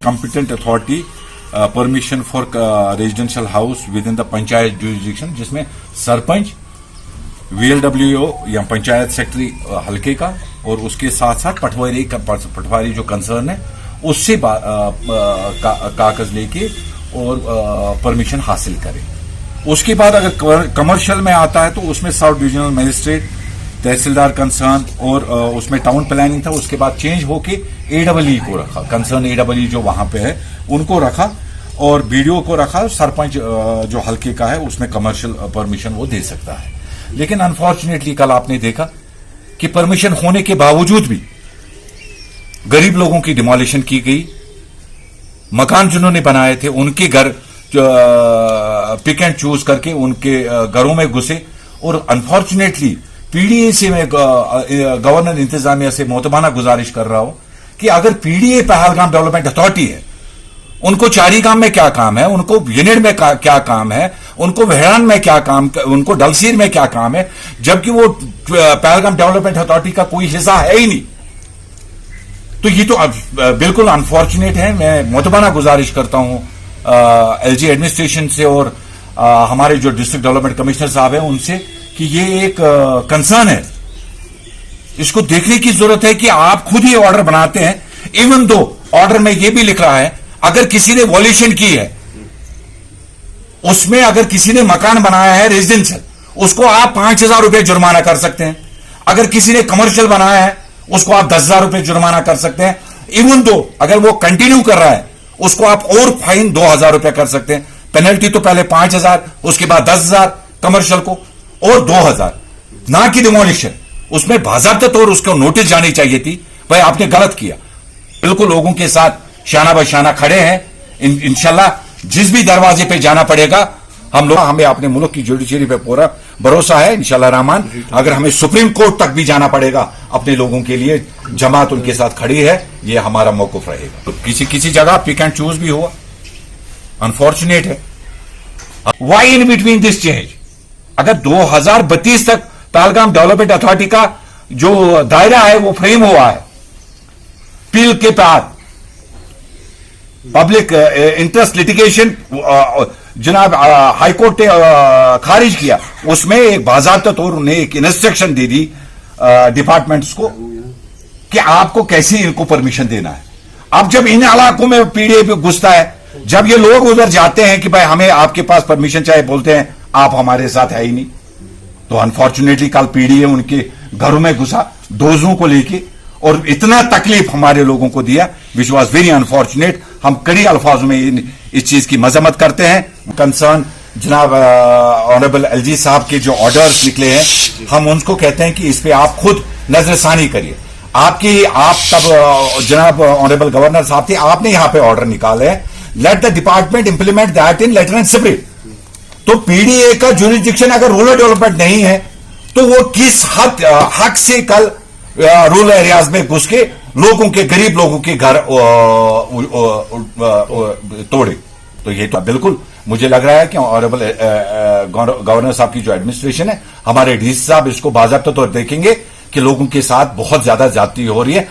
competent authority permission for residential house within the panchayat jurisdiction, जिसमें sarpanch, VLWO या panchayat secretary हल्के का और उसके साथ साथ पटवारी जो कंसर्न है उससे कागज लेके और परमिशन हासिल करे। उसके बाद अगर कमर्शियल में आता है तो उसमें सब डिविजनल मजिस्ट्रेट, तहसीलदार कंसर्न और उसमें टाउन प्लानिंग था, उसके बाद चेंज होके AEE को रखा, कंसर्न AEE जो वहां पे है उनको रखा और BDO को रखा। सरपंच जो हल्के का है उसमें कमर्शियल परमिशन वो दे सकता है। लेकिन अनफॉर्चुनेटली कल आपने देखा कि परमिशन होने के बावजूद भी गरीब लोगों की डिमोलिशन की गई। मकान जिन्होंने बनाए थे उनके घर पिक एंड चूज करके उनके घरों में घुसे और अनफॉर्चुनेटली PDA से मैं गवर्नर इंतजामिया से मोतबाना गुजारिश कर रहा हूं कि अगर PDA पहलगाम डेवलपमेंट अथॉरिटी है, उनको चारीगाम में क्या काम है, उनको यूनिट में क्या काम है, उनको वेहरान में क्या काम, उनको डलसीर में क्या काम है, जबकि वो पहलगाम डेवलपमेंट अथॉरिटी का कोई हिस्सा है ही नहीं। तो ये तो बिल्कुल अनफॉर्चुनेट है। मैं मोतबाना गुजारिश करता हूं LG एडमिनिस्ट्रेशन से और हमारे जो डिस्ट्रिक्ट डेवलपमेंट कमिश्नर साहब हैं उनसे कि ये एक कंसर्न है, इसको देखने की जरूरत है कि आप खुद ही ऑर्डर बनाते हैं। इवन दो ऑर्डर में ये भी लिख रहा है अगर किसी ने वॉल्यूशन की है, उसमें अगर किसी ने मकान बनाया है रेजिडेंशियल, उसको आप 5,000 रुपए जुर्माना कर सकते हैं। अगर किसी ने कमर्शियल बनाया है उसको आप 10,000 रुपए जुर्माना कर सकते हैं। इवन दो अगर वो कंटिन्यू कर रहा है उसको आप और फाइन 2,000 रुपए कर सकते हैं। पेनल्टी तो पहले 5,000, उसके बाद 10,000 कमर्शियल को और 2,000, ना कि डिमोलिशन। उसमें बाज़ाब्ता तौर उसको नोटिस जानी चाहिए थी, भाई आपने गलत किया। बिल्कुल लोगों के साथ शाना बशाना खड़े हैं। इंशाल्लाह जिस भी दरवाजे पे जाना पड़ेगा हमें अपने मुल्क की जुडिशरी पे पूरा भरोसा है इंशाल्लाह रहमान। अगर हमें सुप्रीम कोर्ट तक भी जाना पड़ेगा अपने लोगों के लिए, जमात उनके साथ खड़ी है, ये हमारा मौक़िफ़ रहेगा। तो किसी जगह पिक एंड चूज भी हुआ, अनफॉर्चुनेट है। Why in between this change? अगर 2032 तक पहलगाम डेवलपमेंट अथॉरिटी का जो दायरा है वो फ्रेम हुआ है, पील के बाद पब्लिक इंटरेस्ट लिटिगेशन जनाब हाईकोर्ट ने खारिज किया, उसमें एक बाज़ाब्ता तौर उन्हें एक इंस्ट्रक्शन दे दी डिपार्टमेंट्स को कि आपको कैसे इनको परमिशन देना है। अब जब इन इलाकों में PDA पे घुसता है, जब ये लोग उधर जाते हैं कि भाई हमें आपके पास परमिशन चाहिए, बोलते हैं आप हमारे साथ है ही नहीं। तो अनफॉर्चुनेटली कल PDA उनके घरों में घुसा डोजों को लेके और इतना तकलीफ हमारे लोगों को दिया, विच वॉज वेरी अनफॉर्चुनेट। हम कड़ी अल्फाजों में इस चीज की मजम्मत करते हैं। कंसर्न जनाब ऑनरेबल LG साहब के जो ऑर्डर्स निकले हैं, हम उनको कहते हैं कि इस पे आप खुद नजरसानी करिए। आप तब जनाब ऑनरेबल गवर्नर साहब थे, आपने यहां पे ऑर्डर निकाले हैं, let the department implement that in letter and spirit. तो PDA का जुरिडिक्शन अगर रूरल डेवलपमेंट नहीं है तो वो किस हक से कल रूरल एरियाज में घुस के लोगों के, गरीब लोगों के घर तोड़े? तो ये तो बिल्कुल मुझे लग रहा है कि ऑनरेबल गवर्नर साहब की जो एडमिनिस्ट्रेशन है, हमारे DC साहब इसको बाज़ाब्ता तौर देखेंगे कि लोगों के साथ बहुत ज्यादा ज्यादती हो रही है।